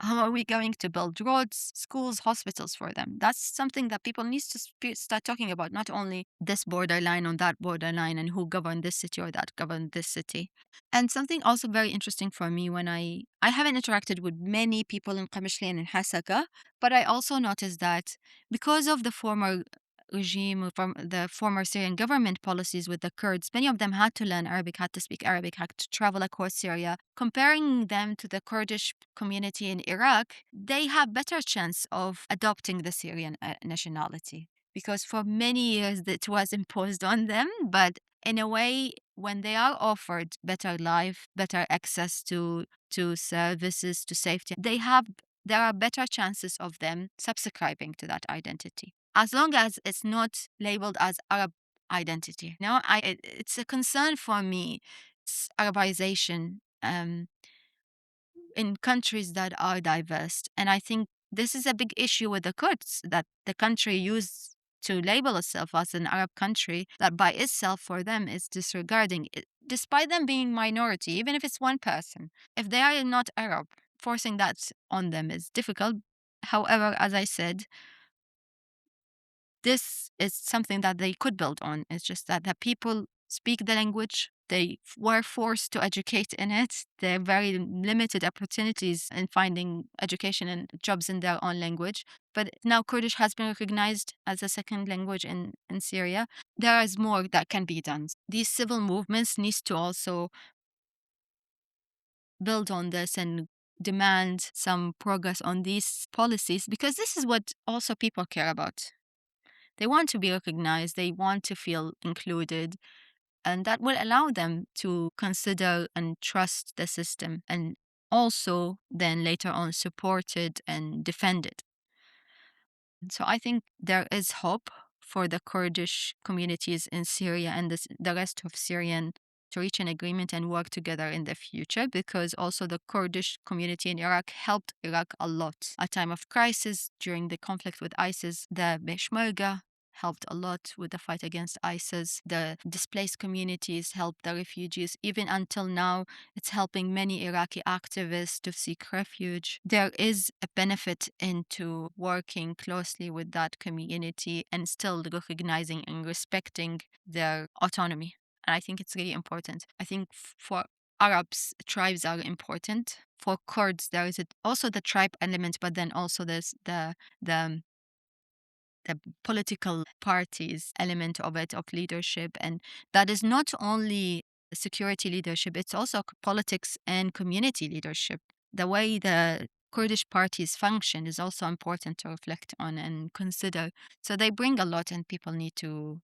How are we going to build roads, schools, hospitals for them? That's something that people need to start talking about, not only this borderline on that borderline and who governed this city or that governed this city. And something also very interesting for me when I haven't interacted with many people in Qamishli and in Hasaka, but I also noticed that because of the former regime, from the former Syrian government policies with the Kurds, many of them had to learn Arabic, had to speak Arabic, had to travel across Syria. Comparing them to the Kurdish community in Iraq, they have better chance of adopting the Syrian nationality because for many years it was imposed on them. But in a way, when they are offered better life, better access to services, to safety, there are better chances of them subscribing to that identity as long as it's not labeled as Arab identity. No, it's a concern for me. It's Arabization in countries that are diverse, and I think this is a big issue with the Kurds that the country used to label itself as an Arab country that by itself for them is disregarding it, despite them being minority, even if it's one person. If they are not Arab, forcing that on them is difficult. However, as I said, this is something that they could build on. It's just that the people speak the language. They were forced to educate in it. There are very limited opportunities in finding education and jobs in their own language. But now Kurdish has been recognized as a second language in Syria. There is more that can be done. These civil movements needs to also build on this and demand some progress on these policies because this is what also people care about. They want to be recognized, they want to feel included, and that will allow them to consider and trust the system and also then later on support it and defend it. So I think there is hope for the Kurdish communities in Syria and the rest of Syrian to reach an agreement and work together in the future because also the Kurdish community in Iraq helped Iraq a lot. At time of crisis during the conflict with ISIS, the Peshmerga helped a lot with the fight against ISIS. The displaced communities helped the refugees. Even until now, it's helping many Iraqi activists to seek refuge. There is a benefit into working closely with that community and still recognizing and respecting their autonomy. And I think it's really important. I think for Arabs, tribes are important. For Kurds, there is also the tribe element, but then also there's the the political parties element of it, of leadership. And that is not only security leadership, it's also politics and community leadership. The way the Kurdish parties function is also important to reflect on and consider. So they bring a lot, and people need to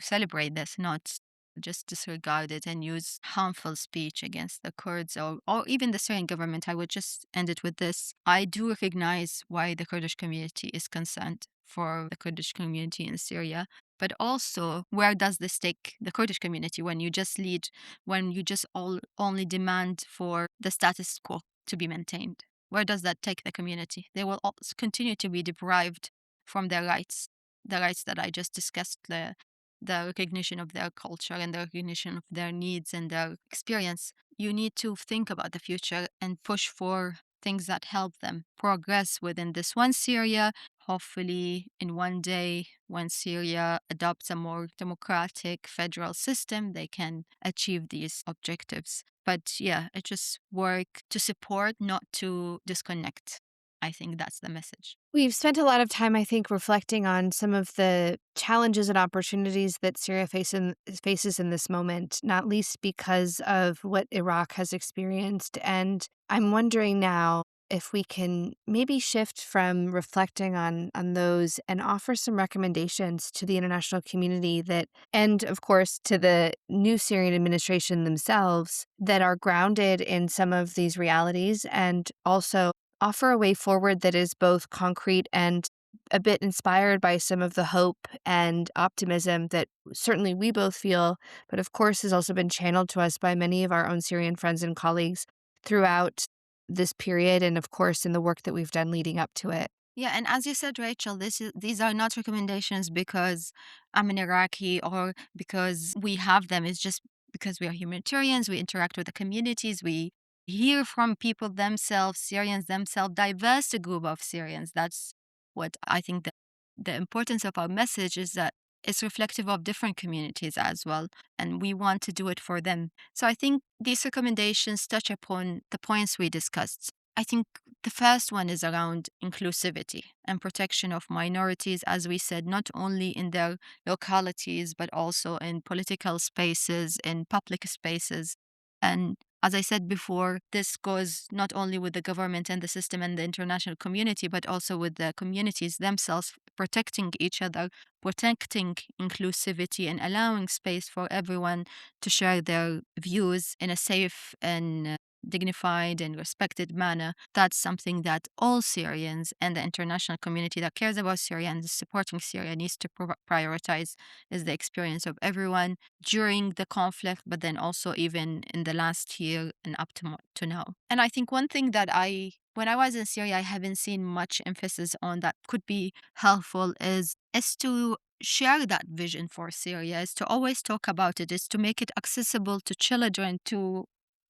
celebrate this, not just disregard it and use harmful speech against the Kurds or even the Syrian government. I would just end it with this. I do recognize why the Kurdish community is concerned for the Kurdish community in Syria, but also where does this take the Kurdish community when you just lead, when you just only demand for the status quo to be maintained? Where does that take the community? They will continue to be deprived from their rights, the rights that I just discussed, the recognition of their culture and the recognition of their needs and their experience. You need to think about the future and push for things that help them progress within this one Syria. Hopefully, in one day, when Syria adopts a more democratic federal system, they can achieve these objectives. But yeah, it just work to support, not to disconnect. I think that's the message. We've spent a lot of time, I think, reflecting on some of the challenges and opportunities that Syria faces in this moment, not least because of what Iraq has experienced. And I'm wondering now if we can maybe shift from reflecting on those and offer some recommendations to the international community that, and of course, to the new Syrian administration themselves, that are grounded in some of these realities and also offer a way forward that is both concrete and a bit inspired by some of the hope and optimism that certainly we both feel, but of course has also been channeled to us by many of our own Syrian friends and colleagues throughout this period and, of course, in the work that we've done leading up to it. Yeah, and as you said, Rachel, these are not recommendations because I'm an Iraqi or because we have them. It's just because we are humanitarians, we interact with the communities, we hear from people themselves, Syrians themselves, diverse group of Syrians. That's what I think the importance of our message is that it's reflective of different communities as well, and we want to do it for them. So I think these recommendations touch upon the points we discussed. I think the first one is around inclusivity and protection of minorities, as we said, not only in their localities, but also in political spaces, in public spaces. And as I said before, this goes not only with the government and the system and the international community, but also with the communities themselves, protecting each other, protecting inclusivity, and allowing space for everyone to share their views in a safe and dignified and respected manner. That's something that all Syrians and the international community that cares about Syria and is supporting Syria needs to prioritize is the experience of everyone during the conflict, but then also even in the last year and up to now. And I think one thing that when I was in Syria, I haven't seen much emphasis on that could be helpful is to share that vision for Syria, is to always talk about it, is to make it accessible to children, to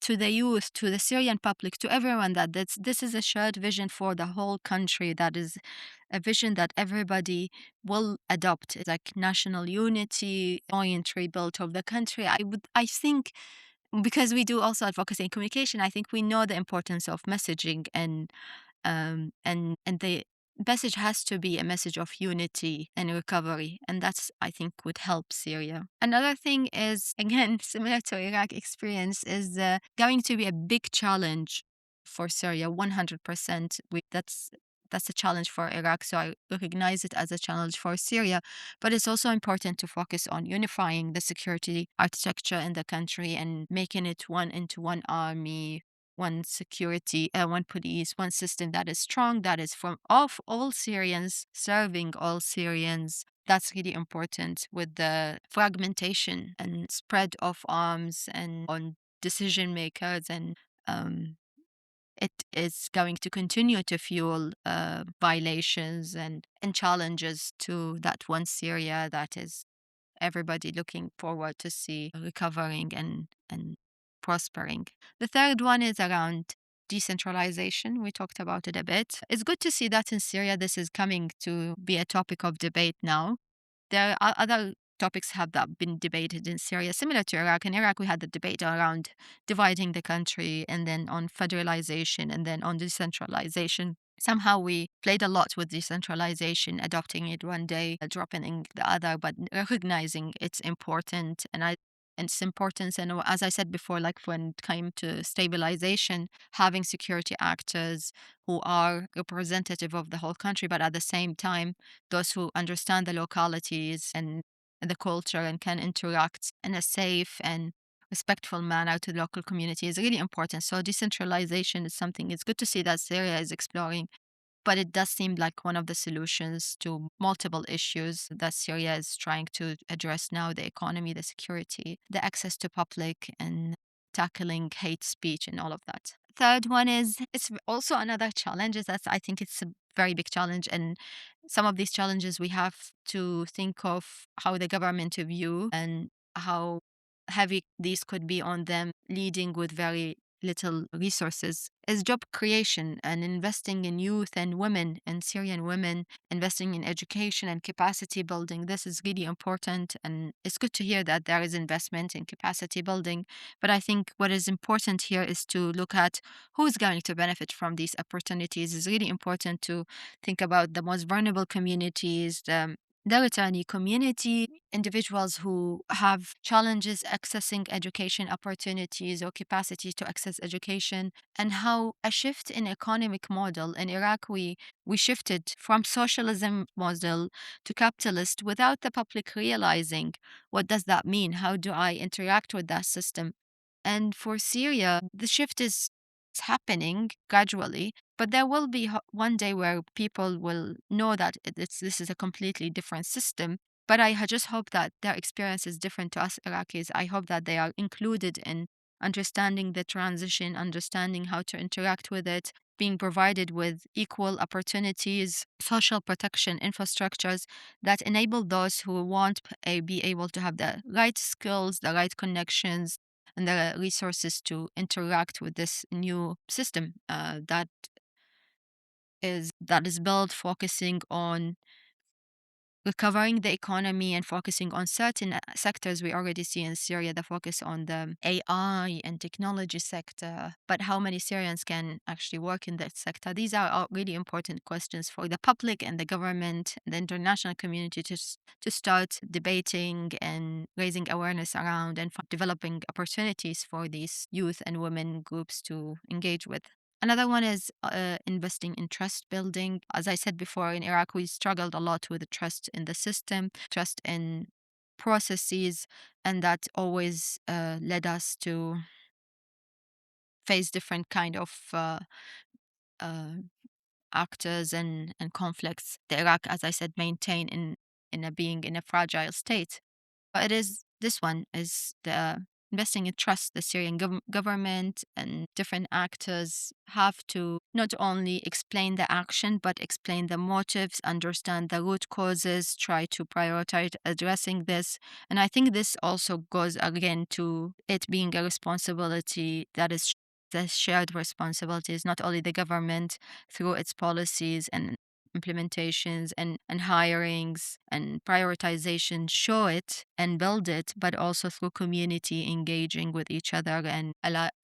the youth, to the Syrian public, to everyone that this is a shared vision for the whole country. That is a vision that everybody will adopt. It's like national unity, joint rebuild of the country. I think because we do also advocacy and communication, I think we know the importance of messaging and the message has to be a message of unity and recovery, and that's I think would help Syria. Another thing is again similar to Iraq experience is going to be a big challenge for Syria. 100%. That's a challenge for Iraq, so I recognize it as a challenge for Syria. But it's also important to focus on unifying the security architecture in the country and making it one into one army, one security, one police, one system that is strong, that is from of all Syrians, serving all Syrians. That's really important with the fragmentation and spread of arms and on decision makers and um, it is going to continue to fuel violations and challenges to that one Syria that is everybody looking forward to see recovering and prospering. The third one is around decentralization. We talked about it a bit. It's good to see that in Syria this is coming to be a topic of debate now. There are other topics have that been debated in Syria, similar to Iraq. In Iraq, we had the debate around dividing the country and then on federalization and then on decentralization. Somehow we played a lot with decentralization, adopting it one day, dropping the other, but recognizing its important and its importance. And as I said before, like when it came to stabilization, having security actors who are representative of the whole country, but at the same time those who understand the localities and the culture and can interact in a safe and respectful manner to the local community is really important. So decentralization is something it's good to see that Syria is exploring, but it does seem like one of the solutions to multiple issues that Syria is trying to address now: the economy, the security, the access to public, and tackling hate speech and all of that. Third one is it's also another challenge is that I think it's a very big challenge. And some of these challenges we have to think of how the government view and how heavy these could be on them, leading with very little resources, is job creation and investing in youth and women and Syrian women, investing in education and capacity building. This is really important. And it's good to hear that there is investment in capacity building. But I think what is important here is to look at who's going to benefit from these opportunities. It's really important to think about the most vulnerable communities, the Litani community, individuals who have challenges accessing education opportunities or capacity to access education, and how a shift in economic model in Iraq, we shifted from socialism model to capitalist without the public realizing what does that mean? How do I interact with that system? And for Syria, the shift is It's happening gradually, but there will be one day where people will know that this is a completely different system. But just hope that their experience is different to us Iraqis. I hope that they are included in understanding the transition, understanding how to interact with it, being provided with equal opportunities, social protection infrastructures that enable those who won't be able to have the right skills, the right connections, and the resources to interact with this new system that is built focusing on recovering the economy and focusing on certain sectors. We already see in Syria the focus on the AI and technology sector, but how many Syrians can actually work in that sector? These are all really important questions for the public and the government and the international community to start debating and raising awareness around and developing opportunities for these youth and women groups to engage with. Another one is investing in trust building. As I said before, in Iraq, we struggled a lot with the trust in the system, trust in processes, and that always led us to face different kind of uh, actors and conflicts. The Iraq, as I said, maintain in a being in a fragile state. But it is this one is the investing in trust. The Syrian government and different actors have to not only explain the action, but explain the motives, understand the root causes, try to prioritize addressing this. And I think this also goes again to it being a responsibility that is the shared responsibilities, not only the government through its policies and implementations and hirings and prioritization show it and build it, but also through community engaging with each other and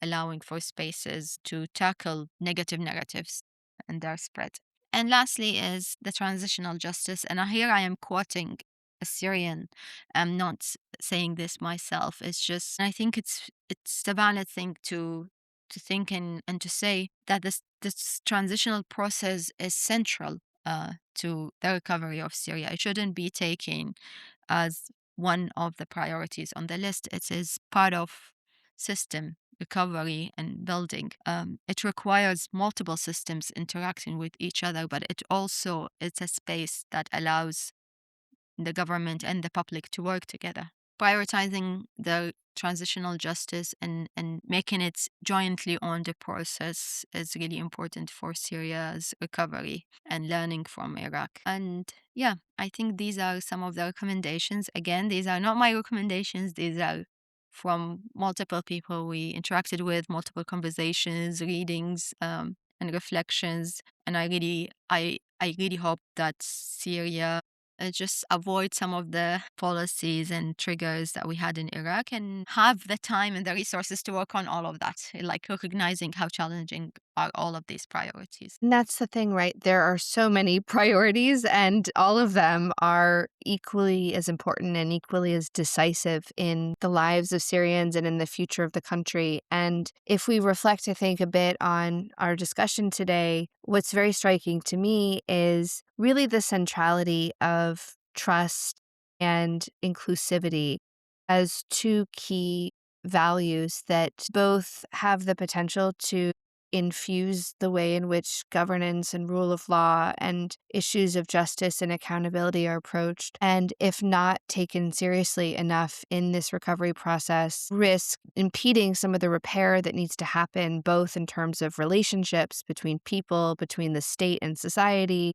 allowing for spaces to tackle negative narratives and their spread. And lastly is the transitional justice. And here I am quoting a Syrian. I'm not saying this myself. It's just I think it's a valid thing to think and to say that this transitional process is central to the recovery of Syria. It shouldn't be taken as one of the priorities on the list. It is part of system recovery and building. It requires multiple systems interacting with each other, but it's a space that allows the government and the public to work together. Prioritizing the transitional justice and making it jointly on the process is really important for Syria's recovery and learning from Iraq. And yeah, I think these are some of the recommendations. Again, these are not my recommendations, these are from multiple people we interacted with, multiple conversations, readings, and reflections. And I really hope that Syria just avoid some of the policies and triggers that we had in Iraq and have the time and the resources to work on all of that, like recognizing how challenging are all of these priorities. And that's the thing, right? There are so many priorities, and all of them are equally as important and equally as decisive in the lives of Syrians and in the future of the country. And if we reflect, I think, a bit on our discussion today, what's very striking to me is really the centrality of trust and inclusivity as two key values that both have the potential to infuse the way in which governance and rule of law and issues of justice and accountability are approached, and if not taken seriously enough in this recovery process, risk impeding some of the repair that needs to happen, both in terms of relationships between people, between the state and society,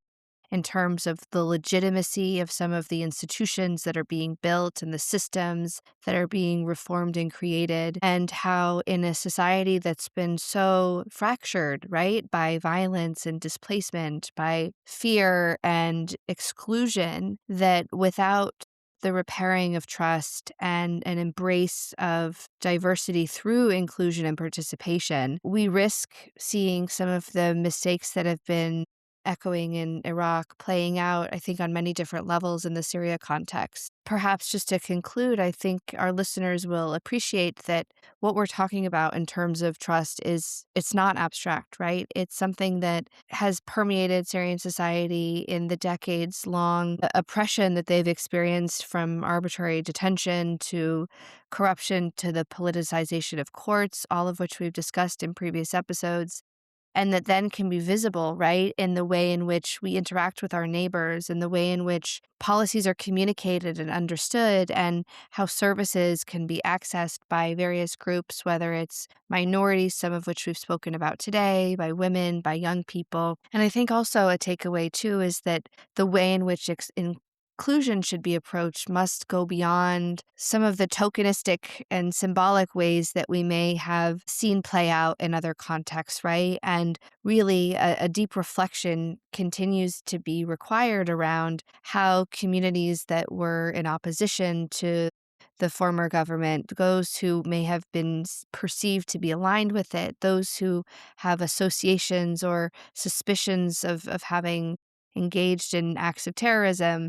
in terms of the legitimacy of some of the institutions that are being built and the systems that are being reformed and created, and how in a society that's been so fractured, right, by violence and displacement, by fear and exclusion, that without the repairing of trust and an embrace of diversity through inclusion and participation, we risk seeing some of the mistakes that have been echoing in Iraq, playing out, I think, on many different levels in the Syria context. Perhaps just to conclude, I think our listeners will appreciate that what we're talking about in terms of trust is it's not abstract, right? It's something that has permeated Syrian society in the decades long oppression that they've experienced, from arbitrary detention to corruption to the politicization of courts, all of which we've discussed in previous episodes, and that then can be visible, right, in the way in which we interact with our neighbors, and the way in which policies are communicated and understood, and how services can be accessed by various groups, whether it's minorities, some of which we've spoken about today, by women, by young people. And I think also a takeaway, too, is that the way in which inclusion should be approached must go beyond some of the tokenistic and symbolic ways that we may have seen play out in other contexts, right? And really, a deep reflection continues to be required around how communities that were in opposition to the former government, those who may have been perceived to be aligned with it, those who have associations or suspicions of having engaged in acts of terrorism,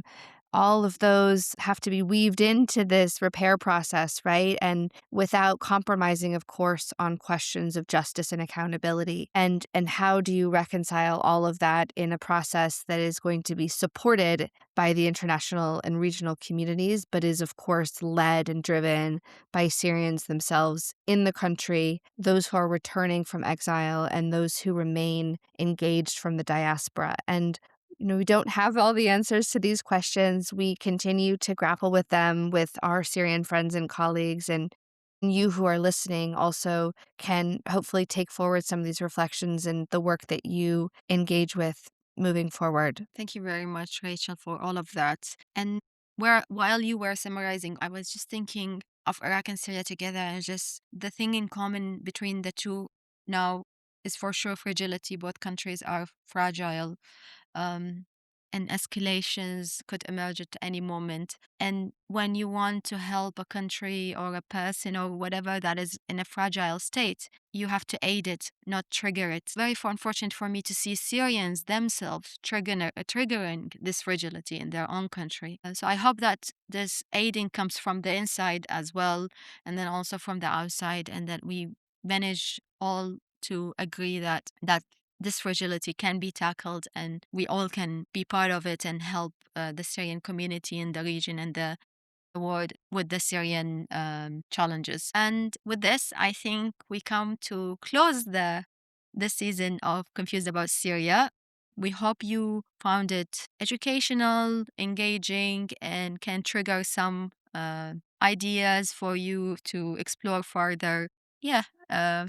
all of those have to be weaved into this repair process, right? And without compromising, of course, on questions of justice and accountability. And how do you reconcile all of that in a process that is going to be supported by the international and regional communities, but is, of course, led and driven by Syrians themselves in the country, those who are returning from exile, and those who remain engaged from the diaspora? And we don't have all the answers to these questions. We continue to grapple with them with our Syrian friends and colleagues. And you who are listening also can hopefully take forward some of these reflections and the work that you engage with moving forward. Thank you very much, Rachel, for all of that. And while you were summarizing, I was just thinking of Iraq and Syria together, and just the thing in common between the two now is for sure fragility. Both countries are fragile, um, and escalations could emerge at any moment. And when you want to help a country or a person or whatever that is in a fragile state, you have to aid it, not trigger it. Very unfortunate for me to see Syrians themselves triggering this fragility in their own country. So I hope that this aiding comes from the inside as well, and then also from the outside, and that we manage all to agree that this fragility can be tackled, and we all can be part of it and help the Syrian community in the region and the world with the Syrian challenges. And with this, I think we come to close the season of Confused About Syria. We hope you found it educational, engaging, and can trigger some ideas for you to explore further. Yeah, uh,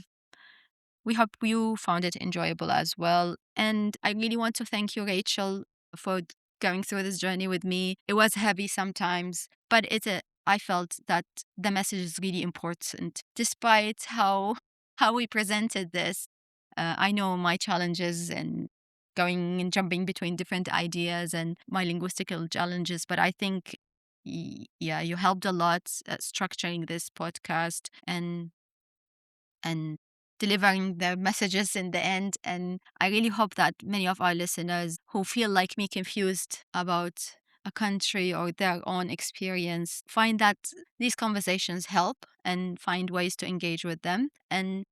we hope you found it enjoyable as well. And I really want to thank you, Rachel, for going through this journey with me. It was heavy sometimes, but I felt that the message is really important. Despite how we presented this, I know my challenges and going and jumping between different ideas and my linguistical challenges, but I think yeah, you helped a lot structuring this podcast and delivering the messages in the end. And I really hope that many of our listeners who feel like me confused about a country or their own experience find that these conversations help and find ways to engage with them. And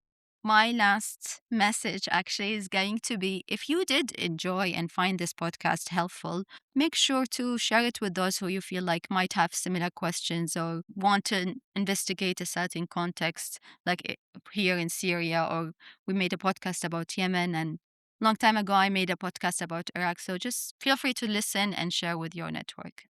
my last message actually is going to be, if you did enjoy and find this podcast helpful, make sure to share it with those who you feel like might have similar questions or want to investigate a certain context, like here in Syria, or we made a podcast about Yemen, and long time ago I made a podcast about Iraq. So just feel free to listen and share with your network.